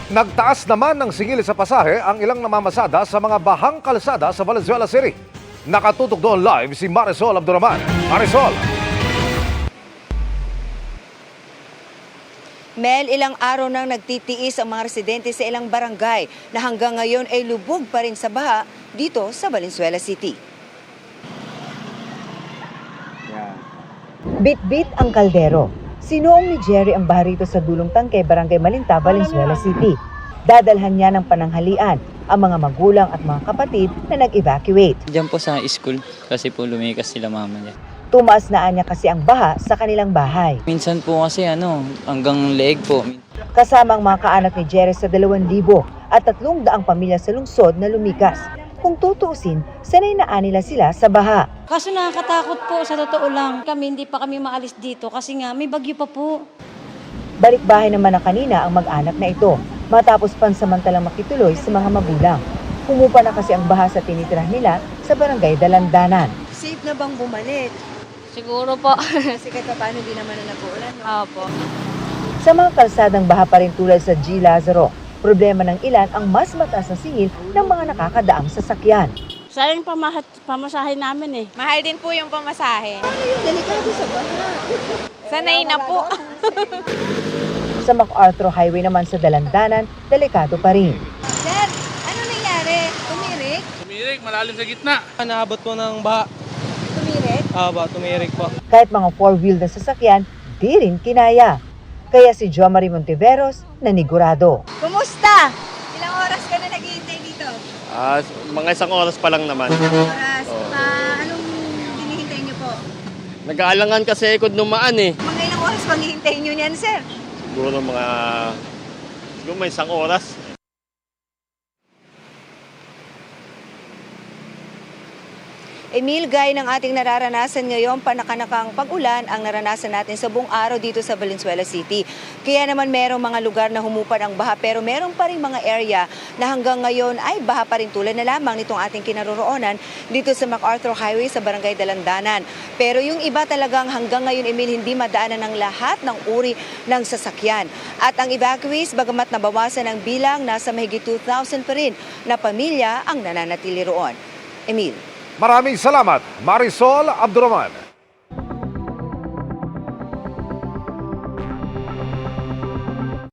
Nagtaas naman ng singil sa pasahe ang ilang namamasada sa mga bahang kalsada sa Valenzuela City. Nakatutok doon live si Marisol Abduraman. Marisol! Mel, ilang araw nang nagtitiis ang mga residente sa ilang barangay na hanggang ngayon ay lubog pa rin sa baha dito sa Valenzuela City. Bit-bit ang kaldero. Sinuong ni Jerry ang baha rito sa dulong tangkay Barangay Malinta, Valenzuela City. Dadalhan niya ng pananghalian ang mga magulang at mga kapatid na nag-evacuate. Diyan po sa school kasi po lumikas sila mama niya. Tumaas na niya kasi ang baha sa kanilang bahay. Minsan po kasi hanggang leeg po. Kasama ang mga kaanak ni Jerry sa 2,000 at 300 pamilya sa lungsod na lumikas. Kung tutuusin, sanay na nila sila sa baha. Kaso nakakatakot po sa totoo lang. Hindi pa kami maalis dito kasi nga may bagyo pa po. Balik bahay naman na kanina ang mag-anak na ito matapos pansamantalang makituloy sa mga magulang. Humupa na kasi ang baha sa tinitirhan nila sa Barangay Dalandanan. Safe na bang bumalik? Siguro po. Kasi kahit paano di naman na nag-uulan, no? Opo. Sa mga kalsadang baha pa rin tulad sa G. Lazaro, problema ng ilan ang mas mataas na singil ng mga nakakadaang sasakyan. Sayang pamasahe namin eh. Mahal din po yung pamasahe. Delikado sa baha. Sanay na po. Sa MacArthur Highway naman sa Dalandanan, delikado pa rin. Sir, ano nangyari? Tumirik? Tumirik, malalim sa gitna. Naabot po ng baha. Tumirik? Tumirik po. Kahit mga four-wheel na sasakyan, di rin kinaya. Kaya si Jo Marie Montiveros nanigurado. Kumusta? Ilang oras ka na naghihintay dito? Mga isang oras pa lang naman. Oras? Anong hinihintay niyo po? Nag-aalangan kasi ikod numaan eh. Mga ilang oras pang hihintayin niyo niyan, sir? Siguro may isang oras. Emil, gaya ng ating nararanasan ngayon, panakanakang pag-ulan ang naranasan natin sa buong araw dito sa Valenzuela City. Kaya naman merong mga lugar na humupad ang baha pero merong pa rin mga area na hanggang ngayon ay baha pa rin tulad na lamang nitong ating kinaroroonan dito sa MacArthur Highway sa Barangay Dalandanan. Pero yung iba talagang hanggang ngayon, Emil, hindi madaanan ng lahat ng uri ng sasakyan. At ang evacuees, bagamat nabawasan ang bilang, nasa mahigit 2,000 pa rin na pamilya ang nananatili roon. Emil. Maraming salamat, Marisol Abduraman.